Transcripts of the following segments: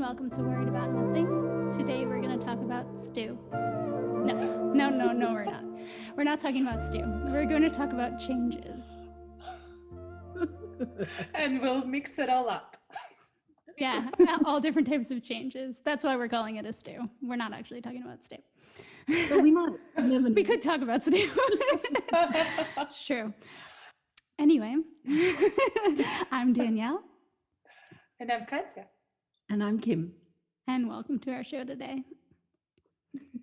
welcome to Worried About Nothing. Today we're going to talk about stew. No, we're not. We're not talking about stew. We're going to talk about changes. And we'll mix it all up. Yeah, all different types of changes. That's why we're calling it a stew. We're not actually talking about stew. But we might. We could talk about stew. It's true. Anyway, I'm Danielle. And I'm Katya. And I'm Kim. And welcome to our show today.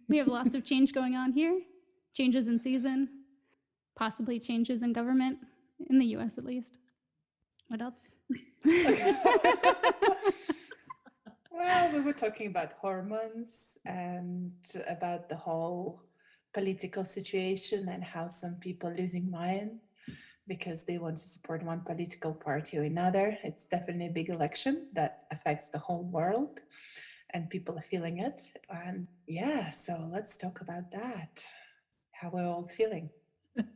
We have lots of change going on here. Changes in season, possibly changes in government, in the US at least. What else? Well, we were talking about hormones and about the whole political situation and how some people are losing mind because they want to support one political party or another. It's definitely a big election that affects the whole world and people are feeling it. And yeah, so let's talk about that. How we're all feeling. One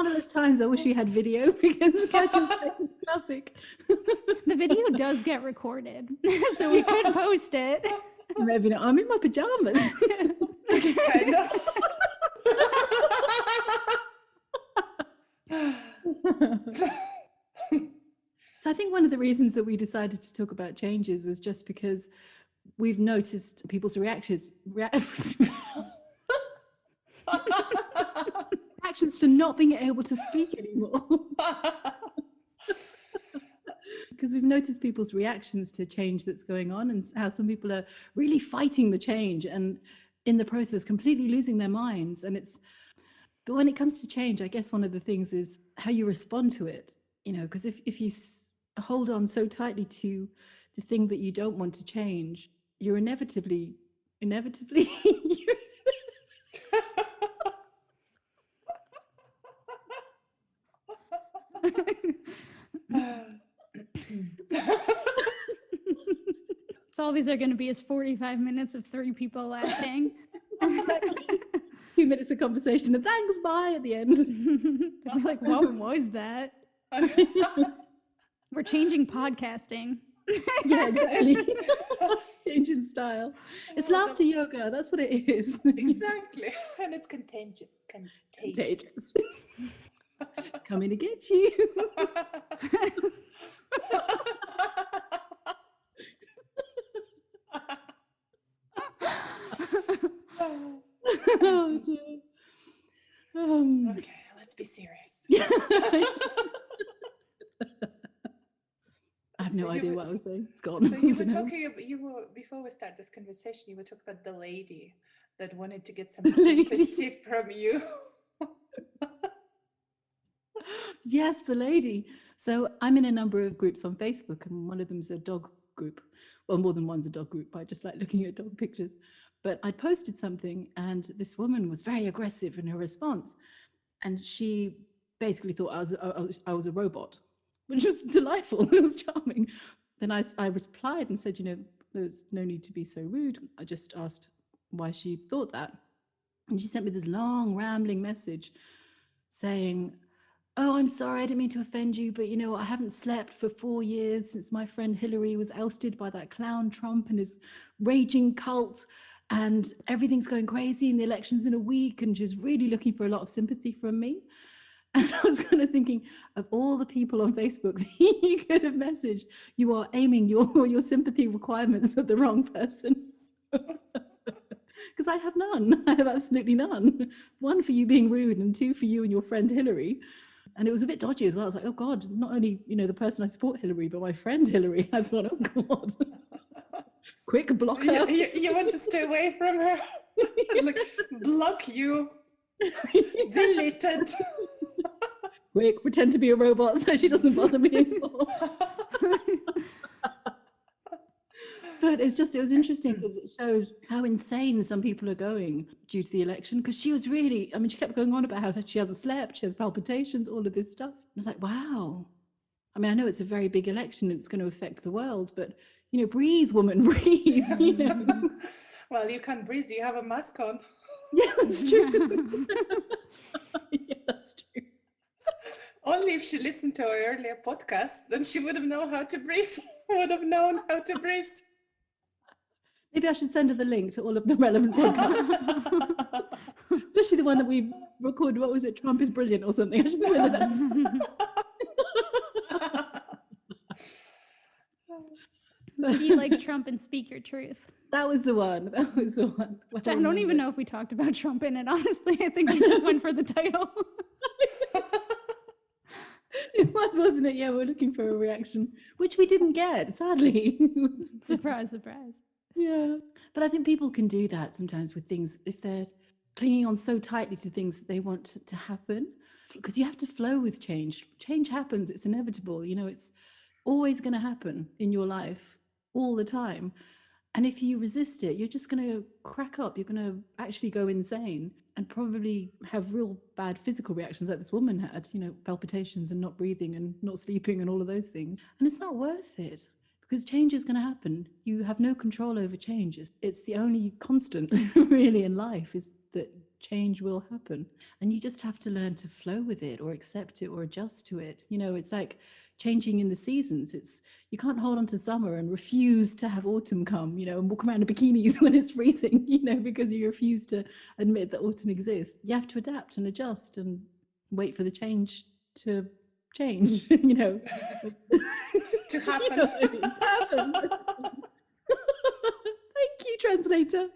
of those times I wish we had video because Katya's classic. The video does get recorded, so we could post it. Maybe not. I'm in my pajamas. Kind of. So I think one of the reasons that we decided to talk about changes was just because we've noticed people's reactions to not being able to speak anymore. Because we've noticed people's reactions to change that's going on and how some people are really fighting the change and in the process completely losing their minds. But when it comes to change, I guess one of the things is how you respond to it, because if you hold on so tightly to the thing that you don't want to change, you're inevitably So all these are going to be is 45 minutes of three people laughing. 2 minutes of conversation and thanks, bye at the end. They'll be like, what was that? We're changing podcasting. Yeah, exactly. Changing style. It's laughter yoga. That's what it is. Exactly. And it's contagious. Coming to get you. Oh, dear. Okay, let's be serious. I have no idea what I was saying. It's gone. So you were talking. Before we start this conversation, you were talking about the lady that wanted to get some sympathy from you. Yes, the lady. So I'm in a number of groups on Facebook, and one of them's a dog group. Well, more than one's a dog group. I just like looking at dog pictures. But I'd posted something, and this woman was very aggressive in her response, and she basically thought I was a robot, which was delightful. It was charming. Then I replied and said, there's no need to be so rude. I just asked why she thought that, and she sent me this long rambling message saying, "Oh, I'm sorry, I didn't mean to offend you, but I haven't slept for 4 years since my friend Hillary was ousted by that clown Trump and his raging cult, and everything's going crazy and the election's in a week, and she's really looking for a lot of sympathy from me." And I was kind of thinking, of all the people on Facebook you could have messaged, you are aiming your sympathy requirements at the wrong person. Because I have none. I have absolutely none. 1 for you being rude, and 2 for you and your friend Hillary. And it was a bit dodgy as well. I was like, oh God, not only, the person I support Hillary, but my friend Hillary. I thought, oh God. Quick, block her. You want to stay away from her? Like, block you. Deleted. Quick, pretend to be a robot so she doesn't bother me anymore. But it was interesting because it showed how insane some people are going due to the election. Because she was really, she kept going on about how she hasn't slept, she has palpitations, all of this stuff. I was like, wow. I know it's a very big election and it's going to affect the world, but, breathe, woman, breathe. Well, you can't breathe, you have a mask on. Yeah, that's true. Yeah, that's true. Only only if she listened to our earlier podcast, then she would have known how to breathe. Would have known how to breathe. Maybe I should send her the link to all of the relevant podcasts, especially the one that we recorded. What was it? Trump is brilliant or something. I should send her that. Be like Trump and speak your truth. That was the one. That was the one. Well, I don't even know if we talked about Trump in it, honestly. I think we just went for the title. It was, wasn't it? Yeah, we're looking for a reaction, which we didn't get, sadly. Surprise, surprise. Yeah. But I think people can do that sometimes with things if they're clinging on so tightly to things that they want to happen. Because you have to flow with change. Change happens, it's inevitable. You know, it's always going to happen in your life all the time. And if you resist it, you're just going to crack up. You're going to actually go insane and probably have real bad physical reactions like this woman had, you know, palpitations and not breathing and not sleeping and all of those things. And it's not worth it because change is going to happen. You have no control over change. It's the only constant really in life is that change will happen. And you just have to learn to flow with it or accept it or adjust to it. You know, it's like changing in the seasons. You can't hold on to summer and refuse to have autumn come, you know, and walk around in bikinis when it's freezing, you know, because you refuse to admit that autumn exists. You have to adapt and adjust and wait for the change to change, you know. To happen. You know, to happen. Thank you, translator.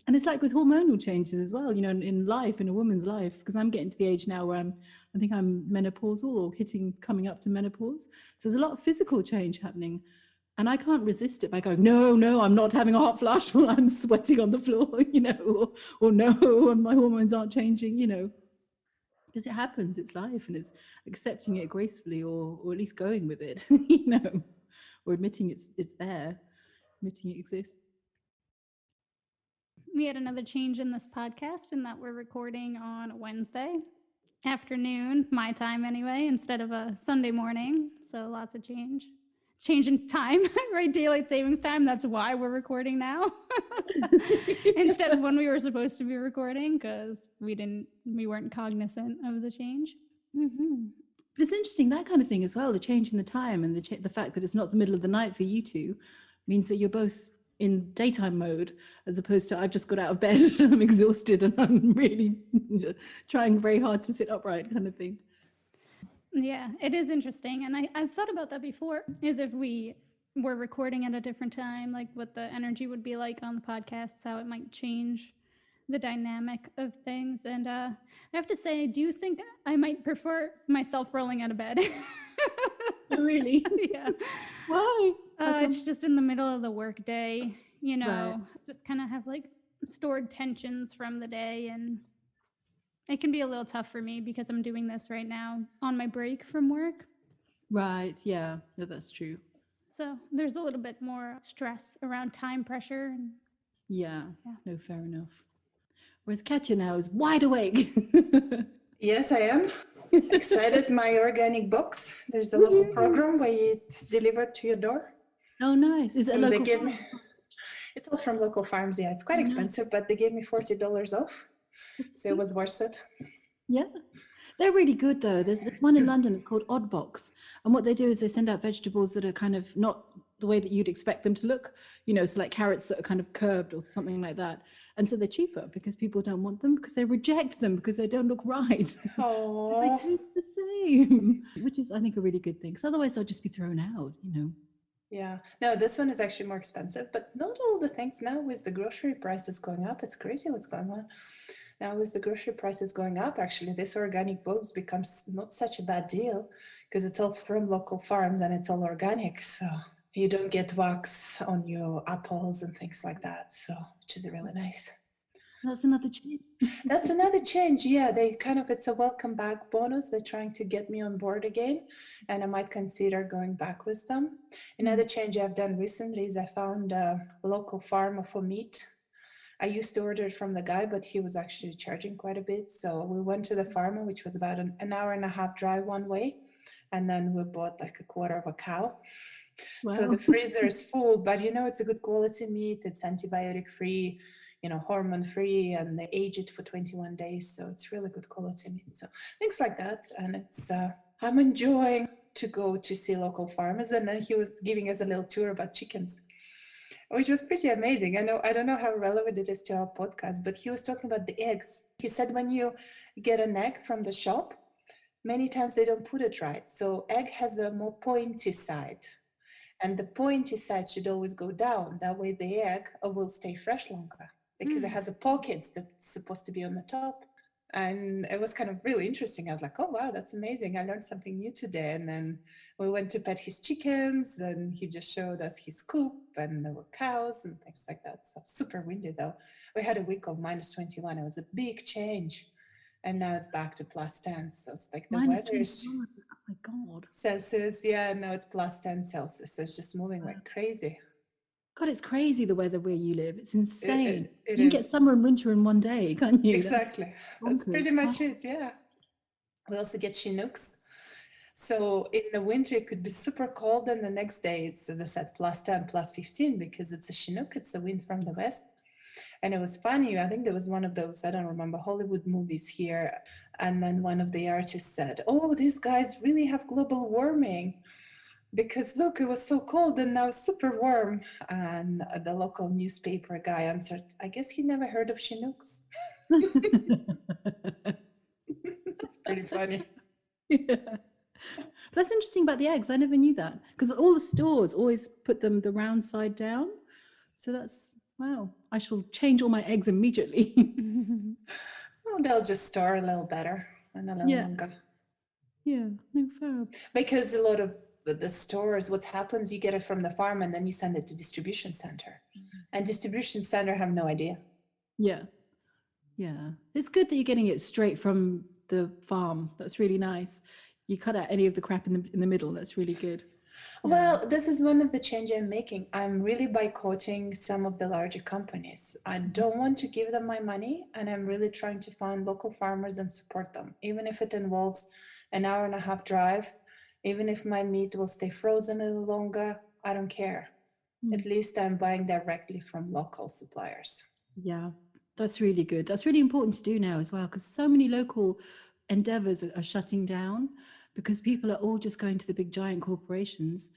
And it's like with hormonal changes as well, you know, in life, in a woman's life, because I'm getting to the age now where I think I'm menopausal or coming up to menopause. So there's a lot of physical change happening. And I can't resist it by going, no, I'm not having a hot flush while I'm sweating on the floor, you know, or no, my hormones aren't changing, you know, because it happens, it's life, and it's accepting it gracefully or at least going with it, you know, or admitting it's there, admitting it exists. We had another change in this podcast in that we're recording on Wednesday afternoon, my time anyway, instead of a Sunday morning. So lots of change. Change in time, right? Daylight savings time. That's why we're recording now instead of when we were supposed to be recording because we weren't cognizant of the change. Mm-hmm. But it's interesting, that kind of thing as well, the change in the time and the fact that it's not the middle of the night for you two means that you're both in daytime mode as opposed to I've just got out of bed and I'm exhausted and I'm really trying very hard to sit upright kind of thing. Yeah, it is interesting. And I've thought about that before, is if we were recording at a different time, like what the energy would be like on the podcasts, how it might change the dynamic of things. And I have to say, I do think I might prefer myself rolling out of bed. Really? Yeah. Why? It's just in the middle of the work day, you know, Right. just kind of have like stored tensions from the day. And it can be a little tough for me because I'm doing this right now on my break from work. Right. Yeah. No, that's true. So there's a little bit more stress around time pressure. And Yeah. Yeah. No, fair enough. Whereas Katya now is wide awake. Yes, I am. Excited my organic box. There's a local program where it's delivered to your door. Oh, nice. Is it a And they local give farm? me, it's all from local farms. Yeah, it's quite Oh, nice. expensive, but they gave me $40 off. So it was worth it. Yeah. They're really good though. There's one in London, it's called Odd Box. And what they do is they send out vegetables that are kind of not the way that you'd expect them to look, you know, so like carrots that are kind of curved or something like that. And so they're cheaper because people don't want them because they reject them because they don't look right. Oh, They taste the same, which is, I think, a really good thing. Because otherwise they'll just be thrown out, you know. yeah. No, this one is actually more expensive, but not all the things now with the grocery prices going up. It's crazy what's going on. Now with the grocery prices going up, actually, this organic box becomes not such a bad deal because it's all from local farms and it's all organic. So you don't get wax on your apples and things like that. So, which is really nice. That's another change. That's another change. Yeah, it's a welcome back bonus. They're trying to get me on board again, and I might consider going back with them. Another change I've done recently is I found a local farmer for meat. I used to order it from the guy, but he was actually charging quite a bit. So we went to the farmer, which was about an hour and a half drive one way. And then we bought like a quarter of a cow. Wow. So the freezer is full, but it's a good quality meat. It's antibiotic free. hormone free, and they age it for 21 days. So it's really good quality meat. So things like that. And it's, I'm enjoying to go to see local farmers. And then he was giving us a little tour about chickens, which was pretty amazing. I don't know how relevant it is to our podcast, but he was talking about the eggs. He said when you get an egg from the shop, many times they don't put it right. So egg has a more pointy side, and the pointy side should always go down. That way the egg will stay fresh longer, because it has a pocket that's supposed to be on the top. And it was kind of really interesting. I was like, oh, wow, that's amazing. I learned something new today. And then we went to pet his chickens, and he just showed us his coop, and there were cows and things like that. So super windy though. We had a week of -21. It was a big change. And now it's back to +10. So it's like the Minus weather is 21. Oh my God. Celsius. Yeah, now it's +10 Celsius. So it's just moving like crazy. God, it's crazy the weather where you live. It's insane. It You can get is. summer and winter in one day, can't you? Exactly. That's bonkers. pretty much it. Yeah. We also get Chinooks. So in the winter, it could be super cold, and the next day it's, as I said, +10, +15, because it's a Chinook. It's a wind from the west. And it was funny. I think there was one of those, I don't remember, Hollywood movies here. And then one of the artists said, oh, these guys really have global warming, because look, it was so cold and now it's super warm. And the local newspaper guy answered, I guess he never heard of Chinooks. It's pretty funny. Yeah. That's interesting about the eggs. I never knew that, because all the stores always put them the round side down. So that's, wow. I shall change all my eggs immediately. Well, they'll just store a little better and a little longer. Yeah, no fab. Because a lot of the stores, what happens, you get it from the farm and then you send it to distribution center. And distribution center have no idea. Yeah. Yeah. It's good that you're getting it straight from the farm. That's really nice. You cut out any of the crap in the middle. That's really good. Well, this is one of the changes I'm making. I'm really boycotting some of the larger companies. I don't want to give them my money, and I'm really trying to find local farmers and support them, even if it involves an hour and a half drive, even if my meat will stay frozen a little longer. I don't care. At least I'm buying directly from local suppliers. Yeah, that's really good. That's really important to do now as well, because so many local endeavors are shutting down, because people are all just going to the big giant corporations.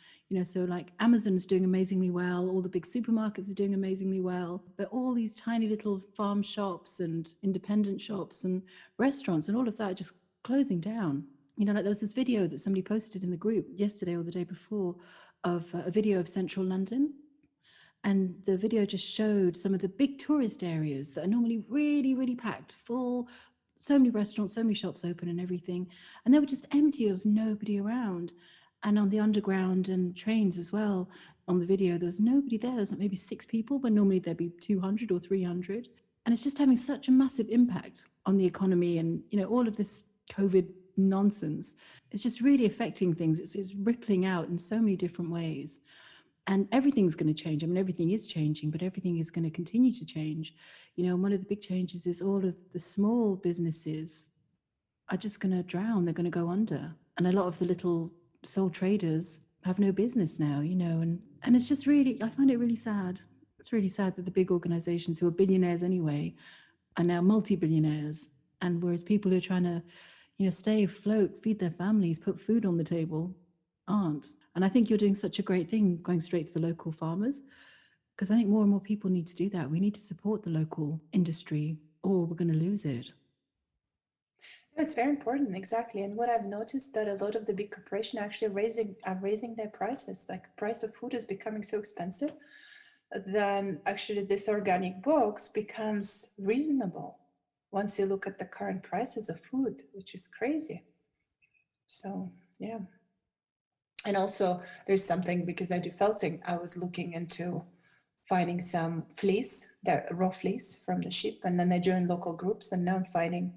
So like Amazon's doing amazingly well, all the big supermarkets are doing amazingly well, but all these tiny little farm shops and independent shops and restaurants and all of that are just closing down. Like there was this video that somebody posted in the group yesterday or the day before of a video of central London. And the video just showed some of the big tourist areas that are normally really, really packed, full, so many restaurants, so many shops open and everything. And they were just empty. There was nobody around. And on the underground and trains as well, on the video, there was nobody there. There was like maybe 6 people, but normally there'd be 200 or 300. And it's just having such a massive impact on the economy. And, all of this COVID nonsense, it's just really affecting things. It's rippling out in so many different ways. And everything's going to change. I mean, everything is changing, but everything is going to continue to change. One of the big changes is all of the small businesses are just going to drown. They're going to go under. And a lot of the little sole traders have no business now, and it's just really, I find it really sad. It's really sad that the big organizations who are billionaires anyway are now multi-billionaires. And whereas people who are trying to, stay afloat, feed their families, put food on the table, aren't. And I think you're doing such a great thing going straight to the local farmers, because I think more and more people need to do that. We need to support the local industry or we're going to lose it. It's very important, exactly. And what I've noticed that a lot of the big corporations actually are raising their prices. Like price of food is becoming so expensive, then actually this organic box becomes reasonable once you look at the current prices of food, which is crazy. So yeah. And also there's something, because I do felting, I was looking into finding some fleece, the raw fleece from the sheep, and then I joined local groups, and now I'm finding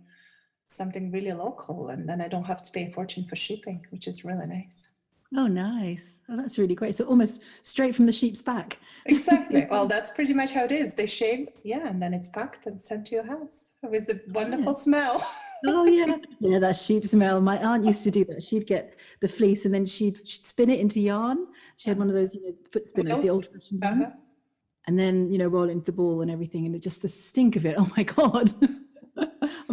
something really local, and then I don't have to pay a fortune for shipping, which is really nice. Oh, nice. Oh, that's really great. So almost straight from the sheep's back. Exactly. Well, that's pretty much how it is. They shave, and then it's packed and sent to your house with a wonderful smell. Oh yeah. Yeah, that sheep smell. My aunt used to do that. She'd get the fleece and then she'd spin it into yarn. She had one of those foot spinners, the old-fashioned ones. and then, you know, roll it into the ball and everything. And it just the stink of it. Oh my God.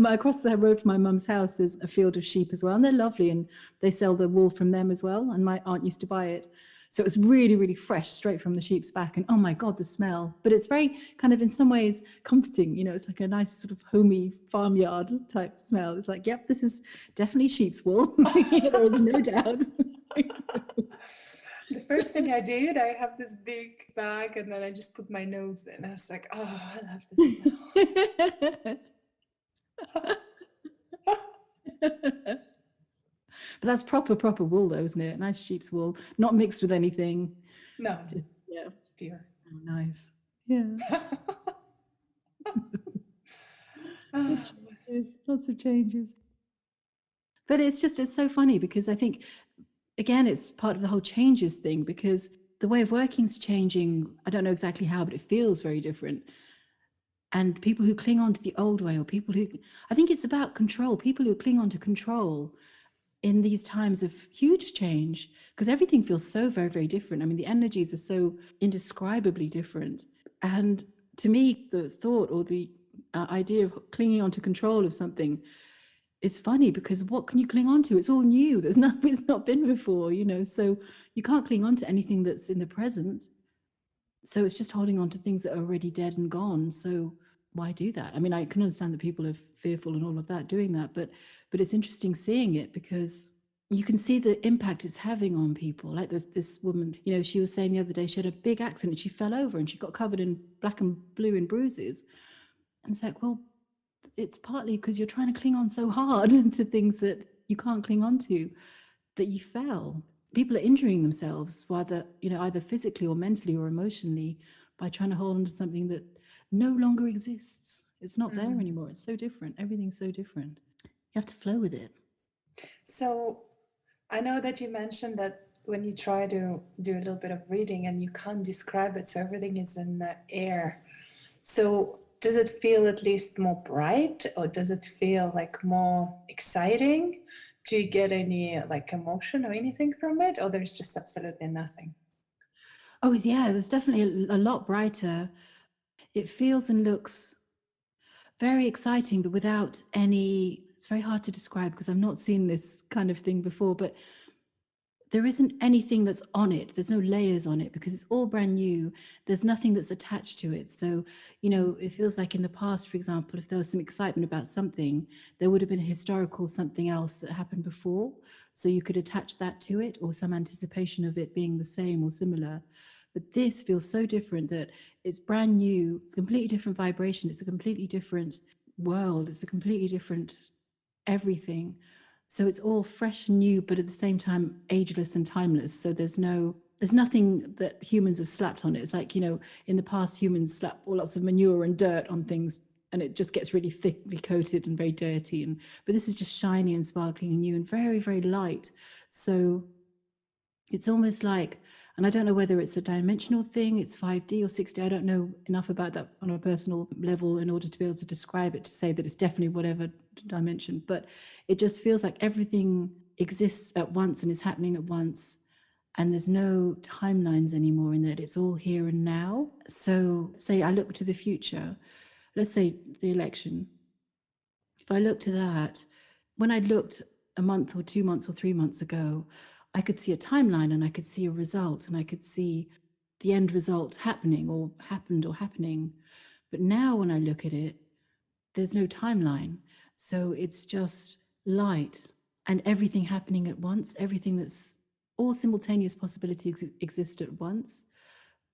Across the road from my mum's house, there's a field of sheep as well. And they're lovely. And they sell the wool from them as well. And my aunt used to buy it. So it was really, really fresh, straight from the sheep's back. And oh my God, the smell. But it's very kind of in some ways comforting. You know, it's like a nice sort of homey farmyard type smell. It's like, yep, this is definitely sheep's wool. There is no doubt. The first thing I did, I have this big bag and then I just put my nose in. I was like, oh, I love this smell. But that's proper wool though, isn't it? Nice sheep's wool, not mixed with anything. No, Yeah. it's pure. Oh, nice. Yeah. Lots of changes. But it's so funny because I think, again, it's part of the whole changes thing, because the way of working is changing. I don't know exactly how, but it feels very different. And people who cling on to the old way, or people who, I think it's about control, people who cling on to control in these times of huge change, because everything feels so very, very different. I mean, the energies are so indescribably different. And to me, the thought or the idea of clinging on to control of something is funny, because what can you cling on to? It's all new. It's not been before, you know, so you can't cling on to anything that's in the present. So it's just holding on to things that are already dead and gone. So why do that? I mean, I can understand that people are fearful and all of that doing that, but it's interesting seeing it, because you can see the impact it's having on people. Like this woman, you know, she was saying the other day, she had a big accident, she fell over and she got covered in black and blue in bruises. And it's like, well, it's partly because you're trying to cling on so hard to things that you can't cling on to, that you fell. People are injuring themselves, whether, you know, either physically or mentally or emotionally, by trying to hold on to something that no longer exists. It's not there anymore. It's so different. Everything's so different. You have to flow with it. So I know that you mentioned that when you try to do a little bit of reading and you can't describe it, so everything is in the air. So does it feel at least more bright, or does it feel like more exciting? Do you get any like emotion or anything from it, or there's just absolutely nothing? Oh, yeah, there's definitely a lot brighter. It feels and looks very exciting, but without any, it's very hard to describe because I've not seen this kind of thing before, but there isn't anything that's on it. There's no layers on it because it's all brand new. There's nothing that's attached to it. So, you know, it feels like in the past, for example, if there was some excitement about something, there would have been a historical something else that happened before. So you could attach that to it, or some anticipation of it being the same or similar. But this feels so different that it's brand new. It's a completely different vibration. It's a completely different world. It's a completely different everything. So it's all fresh and new, but at the same time, ageless and timeless. So there's nothing that humans have slapped on it. It's like, you know, in the past, humans slap lots of manure and dirt on things, and it just gets really thickly coated and very dirty. But this is just shiny and sparkling and new and very, very light. So it's almost like, and I don't know whether it's a dimensional thing, it's 5D or 6D. I don't know enough about that on a personal level in order to be able to describe it, to say that it's definitely whatever dimension, but it just feels like everything exists at once and is happening at once. And there's no timelines anymore, in that it's all here and now. So say I look to the future, let's say the election. If I look to that, when I looked a month or 2 months or 3 months ago, I could see a timeline and I could see a result and I could see the end result happening or happened or happening. But now when I look at it, there's no timeline. So it's just light and everything happening at once, everything that's all simultaneous possibilities exist at once,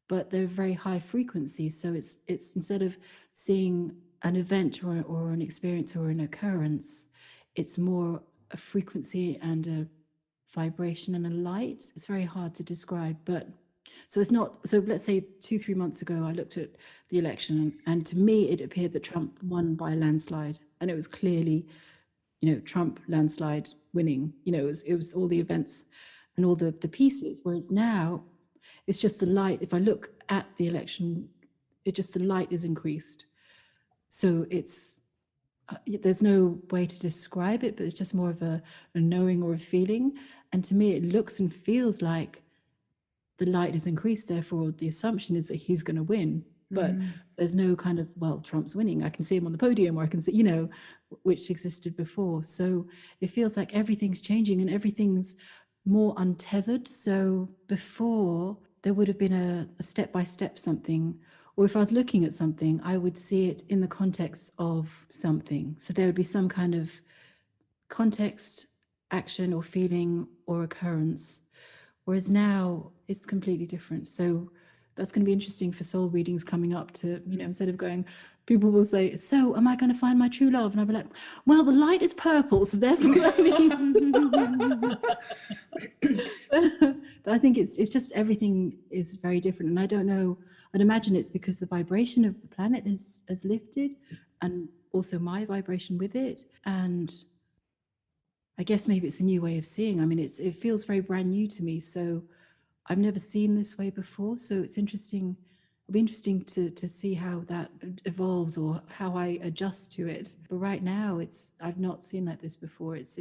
but they're very high frequency. So it's instead of seeing an event or an experience or an occurrence, it's more a frequency and a vibration and a light. It's very hard to describe, but so it's not, so let's say 2-3 months ago, I looked at the election and to me, it appeared that Trump won by a landslide, and it was clearly, you know, Trump landslide winning, you know, it was all the events and all the pieces. Whereas now it's just the light. If I look at the election, it just, the light is increased. So it's, there's no way to describe it, but it's just more of a knowing or a feeling. And to me, it looks and feels like the light has increased, therefore the assumption is that he's going to win. But there's no kind of, well, Trump's winning, I can see him on the podium, or I can see, which existed before. So it feels like everything's changing and everything's more untethered. So before, there would have been a step-by-step something, or if I was looking at something, I would see it in the context of something. So there would be some kind of context, action or feeling or occurrence. Whereas now it's completely different. So that's going to be interesting for soul readings coming up to, instead of going, people will say, so am I going to find my true love? And I'll be like, well, the light is purple, so therefore that means. But I think it's just everything is very different. And I don't know, I'd imagine it's because the vibration of the planet has lifted, and also my vibration with it. And I guess maybe it's a new way of seeing. I mean, it feels very brand new to me. So I've never seen this way before. So it's interesting. It'll be interesting to see how that evolves or how I adjust to it. But right now, I've not seen like this before. It's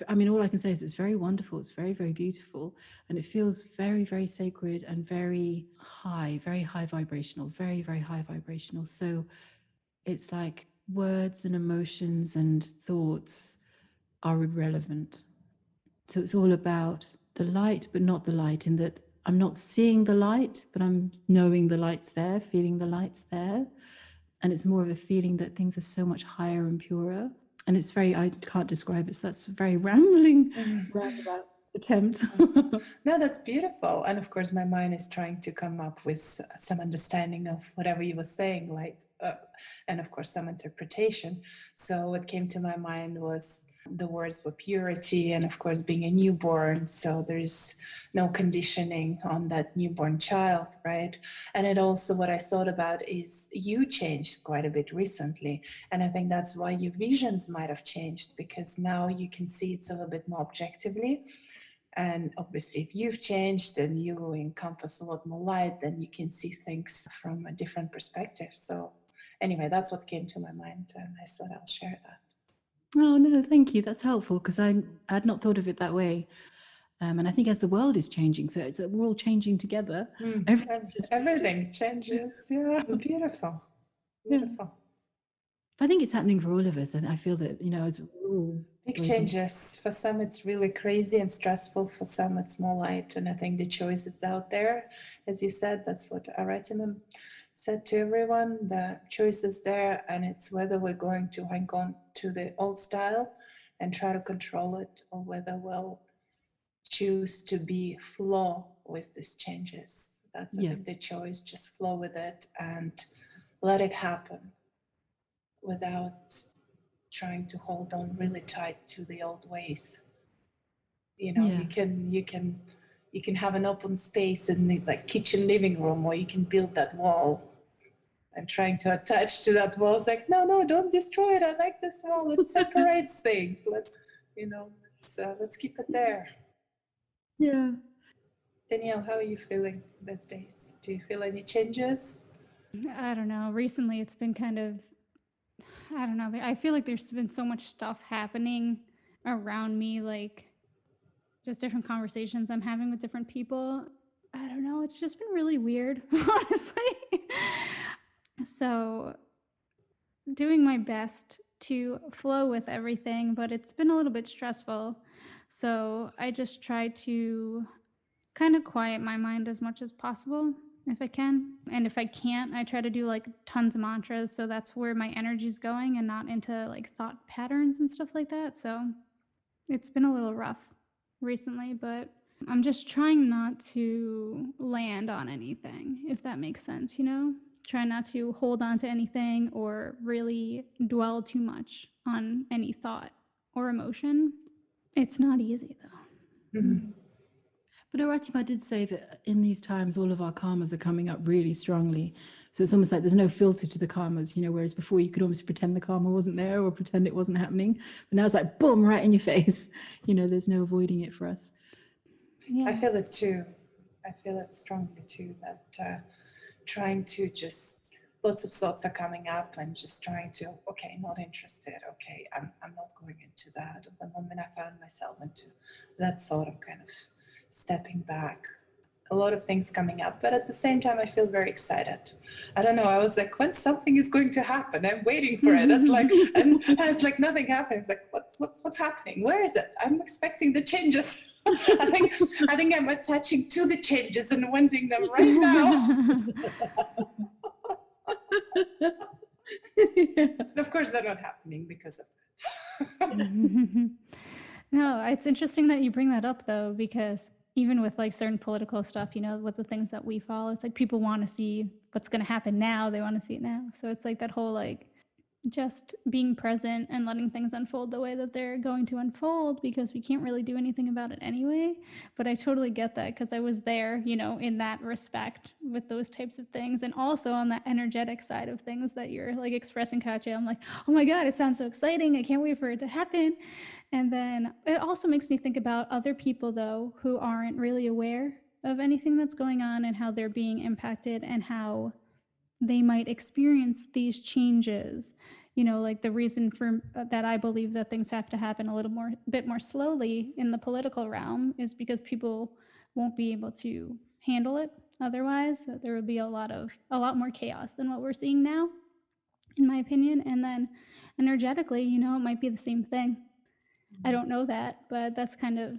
I mean, all I can say is it's very wonderful. It's very, very beautiful. And it feels very, very sacred and very high vibrational, very, very high vibrational. So it's like words and emotions and thoughts are irrelevant. So it's all about the light, but not the light, in that I'm not seeing the light, but I'm knowing the light's there, feeling the light's there. And it's more of a feeling that things are so much higher and purer. And it's I can't describe it. So that's a very rambling, roundabout attempt. No, that's beautiful. And of course, my mind is trying to come up with some understanding of whatever you were saying, like, and of course, some interpretation. So what came to my mind was the words were purity, and of course, being a newborn. So there's no conditioning on that newborn child, right? And it also, what I thought about is you changed quite a bit recently. And I think that's why your visions might have changed, because now you can see it a little bit more objectively. And obviously, if you've changed and you encompass a lot more light, then you can see things from a different perspective. So anyway, that's what came to my mind, and I thought I'll share that. Oh, no, thank you. That's helpful, because I had not thought of it that way. And I think as the world is changing, so we're all changing together. Everything changes. Yeah, beautiful. Beautiful. I think it's happening for all of us. And I feel that, as big changes. For some, it's really crazy and stressful. For some, it's more light. And I think the choice is out there. As you said, that's what Aratimum said to everyone. The choice is there, and it's whether we're going to hang on to the old style and try to control it, or whether we'll choose to be flow with these changes. That's, I think, the choice. Just flow with it and let it happen without trying to hold on really tight to the old ways. You can have an open space in the like kitchen living room, or you can build that wall. And trying to attach to that wall, it's like, no, don't destroy it. I like this wall. It separates things. Let's keep it there. Yeah. Danielle, how are you feeling these days? Do you feel any changes? I don't know. Recently, it's been kind of, I don't know. I feel like there's been so much stuff happening around me, like just different conversations I'm having with different people. I don't know. It's just been really weird, honestly. So, doing my best to flow with everything, but it's been a little bit stressful. So, I just try to kind of quiet my mind as much as possible if I can. And if I can't, I try to do like tons of mantras. So that's where my energy's going and not into like thought patterns and stuff like that. So it's been a little rough recently, but I'm just trying not to land on anything, if that makes sense, Try not to hold on to anything or really dwell too much on any thought or emotion. It's not easy though. Mm-hmm. But Aratima did say that in these times, all of our karmas are coming up really strongly. So it's almost like there's no filter to the karmas, whereas before you could almost pretend the karma wasn't there or pretend it wasn't happening. But now it's like, boom, right in your face. There's no avoiding it for us. Yeah. I feel it too. I feel it strongly too, that trying to just, lots of thoughts are coming up and just trying to, okay, not interested. Okay, I'm not going into that. The moment I found myself into that thought, I'm kind of stepping back. a lot of things coming up, but at the same time, I feel very excited. I don't know. I was like, when something is going to happen, I'm waiting for it. It's like, and it's like nothing happened. It's like, what's happening? Where is it? I'm expecting the changes. I think I'm attaching to the changes and wanting them right now. Yeah. And of course, they're not happening because of it. No, it's interesting that you bring that up though, because even with like certain political stuff, you know, with the things that we follow, it's like people want to see what's going to happen now. They want to see it now. So it's like that whole like just being present and letting things unfold the way that they're going to unfold, because we can't really do anything about it anyway. But I totally get that, because I was there, you know, in that respect with those types of things. And also on that energetic side of things that you're like expressing, Katya, I'm like, oh my God, it sounds so exciting. I can't wait for it to happen. And then it also makes me think about other people, though, who aren't really aware of anything that's going on and how they're being impacted and how they might experience these changes. You know, like the reason for that I believe that things have to happen a bit more slowly in the political realm is because people won't be able to handle it otherwise. There would be a lot more chaos than what we're seeing now, in my opinion. And then energetically, you know, it might be the same thing. I don't know that, but that's kind of,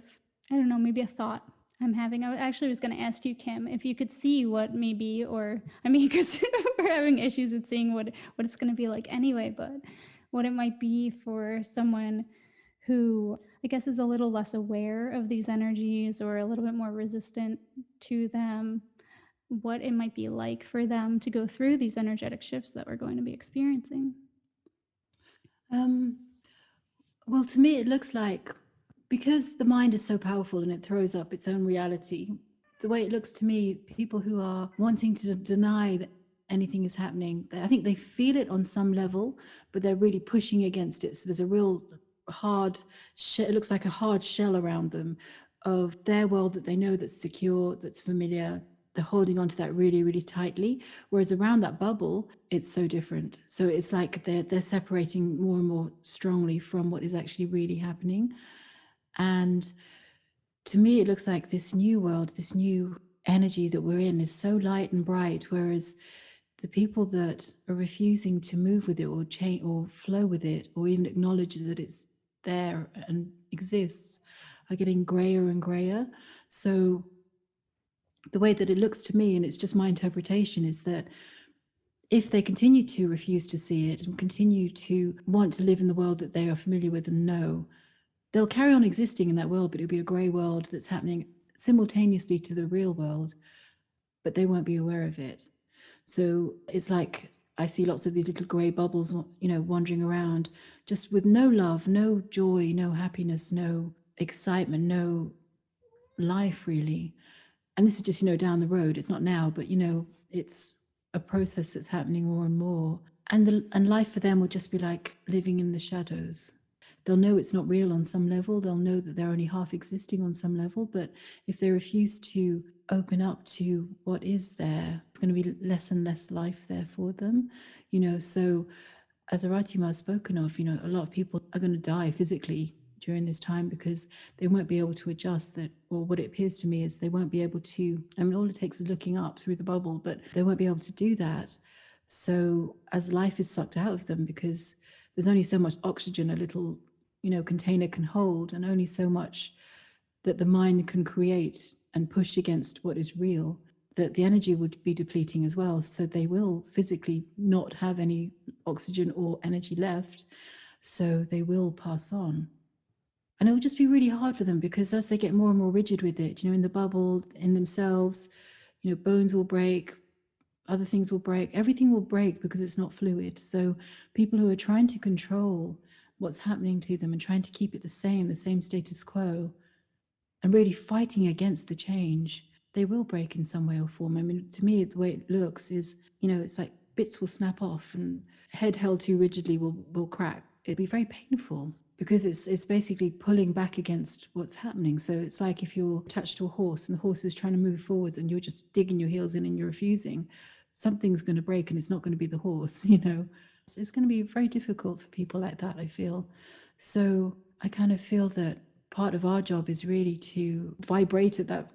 I don't know, maybe a thought I'm having. I actually was going to ask you, Kim, if you could see what maybe, or I mean, because we're having issues with seeing what it's going to be like anyway, but what it might be for someone who I guess is a little less aware of these energies or a little bit more resistant to them, what it might be like for them to go through these energetic shifts that we're going to be experiencing. Well, to me, it looks like, because the mind is so powerful and it throws up its own reality, the way it looks to me, people who are wanting to deny that anything is happening, I think they feel it on some level, but they're really pushing against it. So there's a real hard, it looks like a hard shell around them of their world that they know that's secure, that's familiar. They're holding on to that really, really tightly. Whereas around that bubble, it's so different. So it's like they're separating more and more strongly from what is actually really happening. And to me, it looks like this new world, this new energy that we're in is so light and bright, whereas the people that are refusing to move with it or change or flow with it or even acknowledge that it's there and exists are getting grayer and grayer. So the way that it looks to me, and it's just my interpretation, is that if they continue to refuse to see it and continue to want to live in the world that they are familiar with and know, they'll carry on existing in that world, but it'll be a grey world that's happening simultaneously to the real world, but they won't be aware of it. So it's like I see lots of these little grey bubbles, you know, wandering around just with no love, no joy, no happiness, no excitement, no life really. And this is just, you know, down the road. It's not now, but, you know, it's a process that's happening more and more. And life for them will just be like living in the shadows. They'll know it's not real on some level. They'll know that they're only half existing on some level. But if they refuse to open up to what is there, it's going to be less and less life there for them. You know, so as Aratima has spoken of, you know, a lot of people are going to die physically during this time because they won't be able to adjust that, or what it appears to me is they won't be able to, I mean, all it takes is looking up through the bubble, but they won't be able to do that. So as life is sucked out of them, because there's only so much oxygen a little, you know, container can hold, and only so much that the mind can create and push against what is real, that the energy would be depleting as well. So they will physically not have any oxygen or energy left. So they will pass on. And it will just be really hard for them, because as they get more and more rigid with it, you know, in the bubble, in themselves, you know, bones will break, other things will break, everything will break because it's not fluid. So people who are trying to control what's happening to them and trying to keep it the same status quo, and really fighting against the change, they will break in some way or form. I mean, to me, the way it looks is, you know, it's like bits will snap off and head held too rigidly will crack. It'll be very painful, because it's basically pulling back against what's happening. So it's like if you're attached to a horse and the horse is trying to move forwards and you're just digging your heels in and you're refusing, something's going to break, and it's not going to be the horse, you know. It's going to be very difficult for people like that, I feel. So I kind of feel that part of our job is really to vibrate at that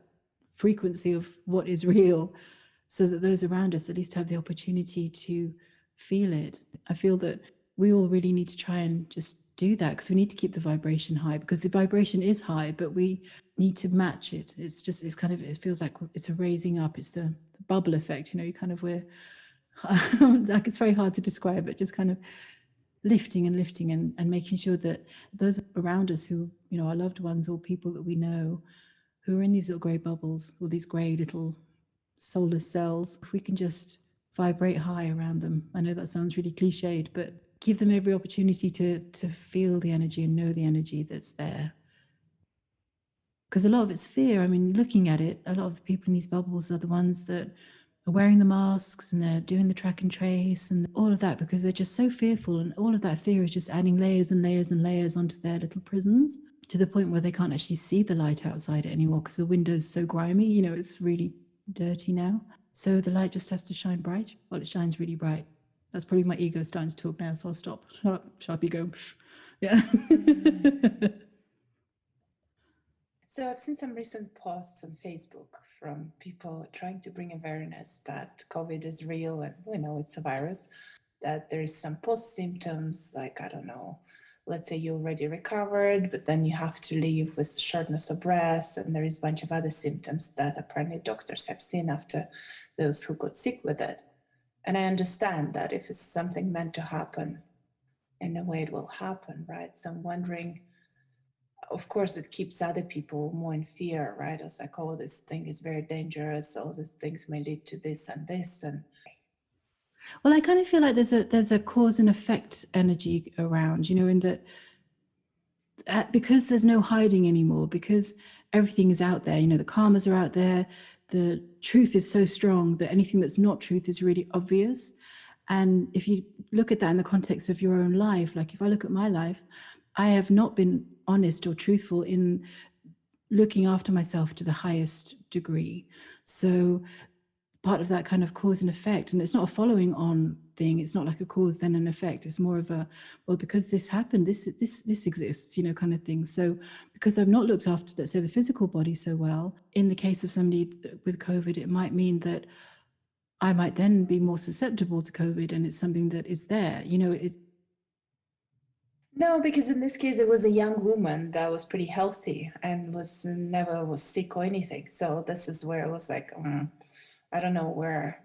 frequency of what is real, so that those around us at least have the opportunity to feel it. I feel that we all really need to try and just do that, because we need to keep the vibration high, because the vibration is high, but we need to match it. It's kind of, it feels like it's a raising up. It's the bubble effect, you kind of, we're like, it's very hard to describe it, just kind of lifting and lifting and making sure that those around us who, our loved ones or people that we know who are in these little grey bubbles, or these grey little solar cells, if we can just vibrate high around them. I know that sounds really cliched, but give them every opportunity to feel the energy and know the energy that's there. Because a lot of it's fear. I mean, looking at it, a lot of the people in these bubbles are the ones that are wearing the masks and they're doing the track and trace and all of that, because they're just so fearful, and all of that fear is just adding layers and layers and layers onto their little prisons, to the point where they can't actually see the light outside it anymore, because the window's so grimy, it's really dirty now. So the light just has to shine bright. Well, it shines really bright. That's probably my ego starting to talk now, so I'll stop. Shut up, ego. Yeah. So I've seen some recent posts on Facebook from people trying to bring awareness that COVID is real and we know it's a virus, that there is some post-symptoms, like, I don't know, let's say you already recovered, but then you have to leave with shortness of breath, and there is a bunch of other symptoms that apparently doctors have seen after those who got sick with it. And I understand that if it's something meant to happen, in a way it will happen, right? So I'm wondering, of course, it keeps other people more in fear, right? It's like, oh, this thing is very dangerous. All these things may lead to this and this. And well, I kind of feel like there's a cause and effect energy around, in that, because there's no hiding anymore, because everything is out there. The karmas are out there. The truth is so strong that anything that's not truth is really obvious. And if you look at that in the context of your own life, like if I look at my life, I have not been honest or truthful in looking after myself to the highest degree. So part of that kind of cause and effect, and it's not a following on thing, it's not like a cause then an effect, it's more of a, well, because this happened, this exists, kind of thing. So because I've not looked after, let's say, the physical body so well, in the case of somebody with COVID, it might mean that I might then be more susceptible to COVID, and it's something that is there, it's. No, because in this case, it was a young woman that was pretty healthy and never was sick or anything. So this is where it was like, I don't know where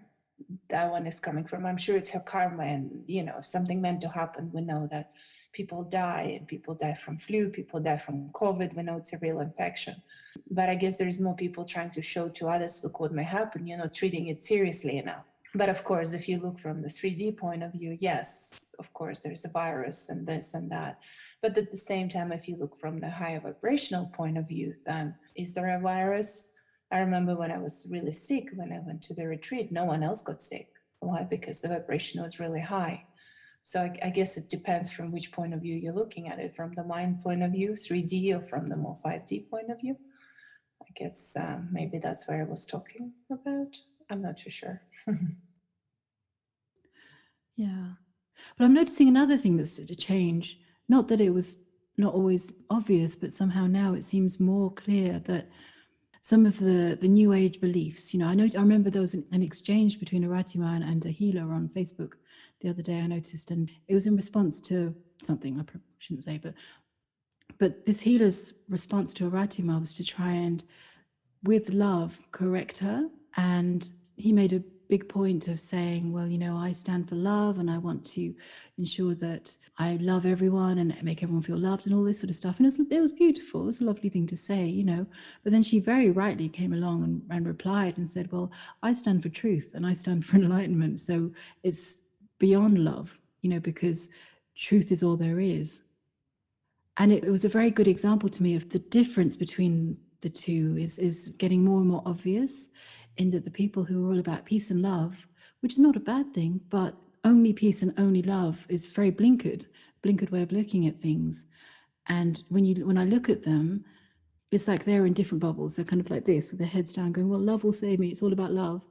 that one is coming from. I'm sure it's her karma, and if something meant to happen, we know that people die, and people die from flu, people die from COVID. We know it's a real infection. But I guess there's more people trying to show to others, look what may happen, treating it seriously enough. But of course, if you look from the 3D point of view, yes, of course, there's a virus and this and that. But at the same time, if you look from the higher vibrational point of view, then is there a virus? I remember when I was really sick, when I went to the retreat, no one else got sick. Why? Because the vibration was really high. So I guess it depends from which point of view you're looking at it, from the mind point of view, 3D, or from the more 5D point of view. I guess maybe that's what I was talking about. I'm not too sure. Yeah. But I'm noticing another thing that's a change. Not that it was not always obvious, but somehow now it seems more clear that some of the new age beliefs, I remember there was an exchange between a Ratiman and a healer on Facebook the other day, I noticed, and it was in response to something I shouldn't say, but this healer's response to a Ratiman was to try and, with love, correct her. And he made a big point of saying, well, I stand for love, and I want to ensure that I love everyone and make everyone feel loved and all this sort of stuff. And it was beautiful. It was a lovely thing to say, But then she very rightly came along and replied and said, well, I stand for truth and I stand for enlightenment. So it's beyond love, because truth is all there is. And it was a very good example to me of the difference between the two is getting more and more obvious, in that the people who are all about peace and love, which is not a bad thing, but only peace and only love is a very blinkered way of looking at things. And when I look at them, it's like they're in different bubbles. They're kind of like this, with their heads down, going, well, love will save me. It's all about love.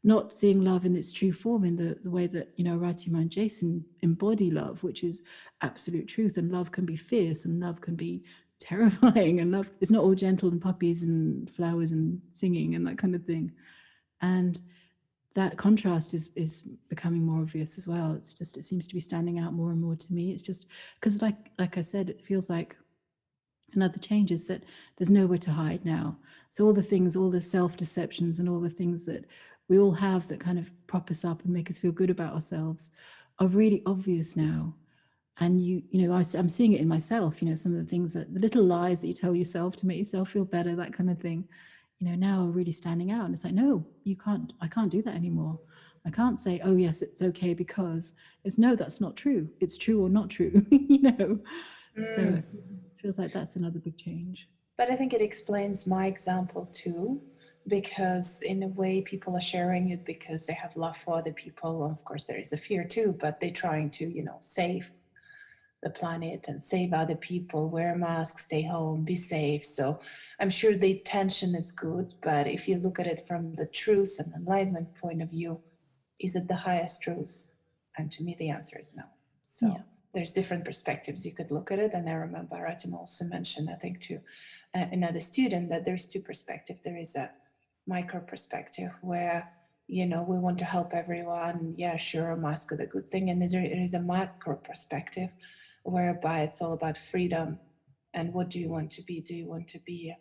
Not seeing love in its true form, in the way that, Ratiman and Jason embody love, which is absolute truth. And love can be fierce, and love can be terrifying and love. It's not all gentle and puppies and flowers and singing and that kind of thing. And that contrast is becoming more obvious as well. It's just, it seems to be standing out more and more to me. It's just because like I said, it feels like another change is that there's nowhere to hide now. So all the things, all the self-deceptions and all the things that we all have that kind of prop us up and make us feel good about ourselves are really obvious now. And you know, I'm seeing it in myself, you know, some of the things that, the little lies that you tell yourself to make yourself feel better, that kind of thing, you know, now are really standing out. And it's like, no, you can't, I can't do that anymore. I can't say, oh yes, it's okay, because it's, no, that's not true. It's true or not true, you know? So it feels like that's another big change. But I think it explains my example too, because in a way people are sharing it because they have love for other people. Of course, there is a fear too, but they're trying to, you know, save the planet and save other people, wear masks, stay home, be safe. So I'm sure the intention is good, but if you look at it from the truth and enlightenment point of view, is it the highest truth? And to me, the answer is no. So Yeah. there's different perspectives you could look at it. And I remember Ratim also mentioned, I think, to another student, that there's two perspectives. There is a micro perspective where, you know, we want to help everyone. Yeah, sure, a mask is a good thing. And there is a macro perspective whereby it's all about freedom. And what do you want to be? Do you want to be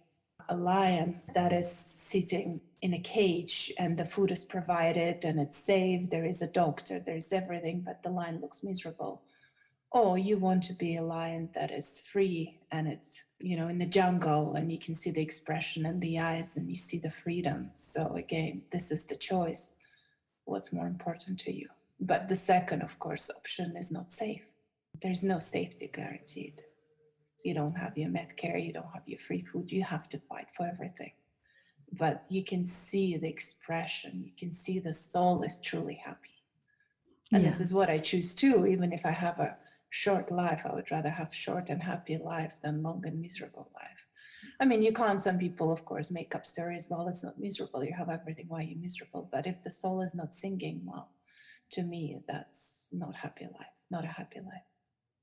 a lion that is sitting in a cage and the food is provided and it's safe, there is a doctor, there's everything, but the lion looks miserable? Or you want to be a lion that is free and it's, you know, in the jungle and you can see the expression in the eyes and you see the freedom. So again, this is the choice. What's more important to you? But the second, of course, option is not safe. There's no safety guaranteed. You don't have your Medicare, you don't have your free food, you have to fight for everything. But you can see the expression, you can see the soul is truly happy. And this is what I choose too. Even if I have a short life, I would rather have short and happy life than long and miserable life. I mean, you can't, some people, of course, make up stories, well, it's not miserable, you have everything, why are you miserable? But if the soul is not singing, well, to me, that's not happy life, not a happy life.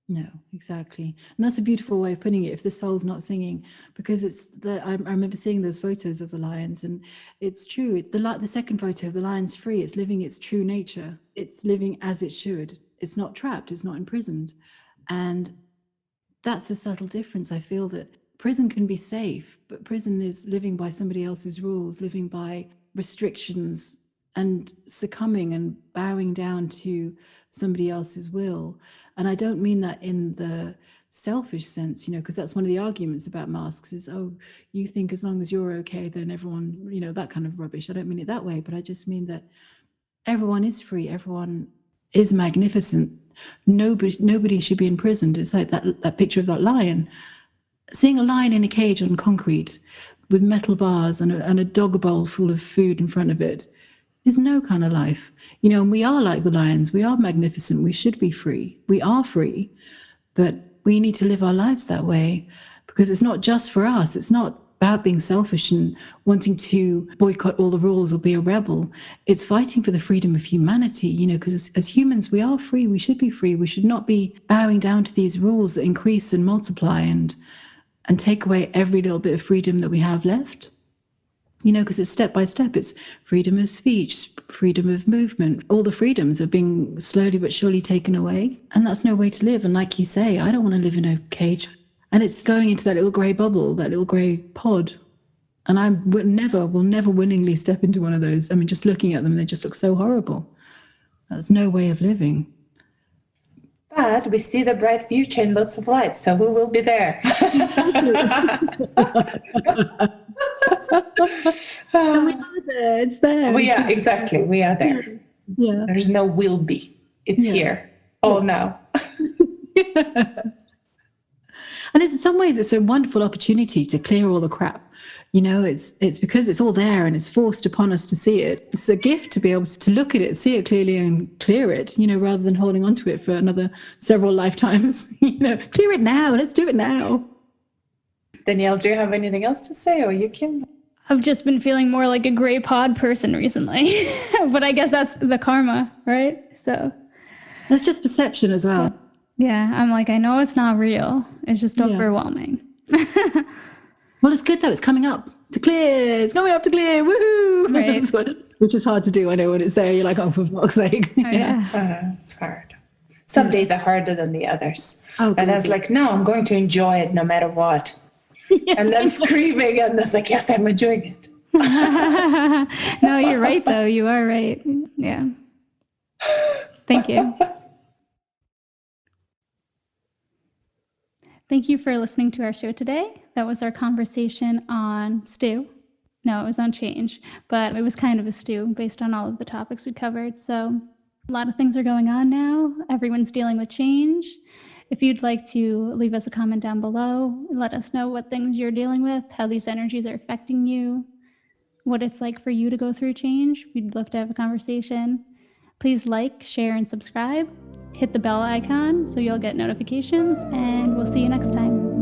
No, exactly. And that's a beautiful way of putting it, if the soul's not singing, because it's the, I remember seeing those photos of the lions, and it's true. The second photo of the lion's free, it's living its true nature. It's living as it should. It's not trapped, it's not imprisoned. And that's the subtle difference. I feel that prison can be safe, but prison is living by somebody else's rules, living by restrictions, and succumbing and bowing down to somebody else's will. And I don't mean that in the selfish sense, you know, because that's one of the arguments about masks is, oh, you think as long as you're okay, then everyone, you know, that kind of rubbish. I don't mean it that way, but I just mean that everyone is free. Everyone is magnificent. Nobody should be imprisoned. It's like that picture of that lion. Seeing a lion in a cage on concrete with metal bars and a dog bowl full of food in front of it is no kind of life, you know. And we are like the lions. We are magnificent. We should be free. We are free, but we need to live our lives that way, because it's not just for us. It's not about being selfish and wanting to boycott all the rules or be a rebel. It's fighting for the freedom of humanity, you know, because as humans, we are free. We should be free. We should not be bowing down to these rules that increase and multiply and take away every little bit of freedom that we have left. You know, because it's step by step. It's freedom of speech, freedom of movement. All the freedoms are being slowly but surely taken away. And that's no way to live. And like you say, I don't want to live in a cage. And it's going into that little grey bubble, that little grey pod. And I will never willingly step into one of those. I mean, just looking at them, they just look so horrible. That's no way of living. But we see the bright future and lots of light, so we will be there. And we are there. It's there. We are, exactly. We are there. Yeah. There's no will be. It's here. All now. And in some ways, it's a wonderful opportunity to clear all the crap. You know, it's because it's all there and it's forced upon us to see it. It's a gift to be able to look at it, see it clearly and clear it, you know, rather than holding on to it for another several lifetimes. You know, clear it now. Let's do it now. Danielle, do you have anything else to say, or you can? I've just been feeling more like a gray pod person recently, but I guess that's the karma, right? So that's just perception as well. Yeah, I'm like, I know it's not real. It's just overwhelming. Well, it's good though. It's coming up to clear. It's coming up to clear. Woohoo! Right. Which is hard to do. I know when it's there. You're like, oh, for fuck's sake. Oh, yeah. It's hard. Some days are harder than the others. Oh, And I was like, no, I'm going to enjoy it no matter what. And then screaming, and it's like, yes, I'm enjoying it. No, you're right, though. You are right. Yeah. Thank you. Thank you for listening to our show today. That was our conversation on stew. No, it was on change, but it was kind of a stew based on all of the topics we covered. So a lot of things are going on now. Everyone's dealing with change. If you'd like to leave us a comment down below, let us know what things you're dealing with, how these energies are affecting you, what it's like for you to go through change. We'd love to have a conversation. Please like, share, and subscribe. Hit the bell icon so you'll get notifications, and we'll see you next time.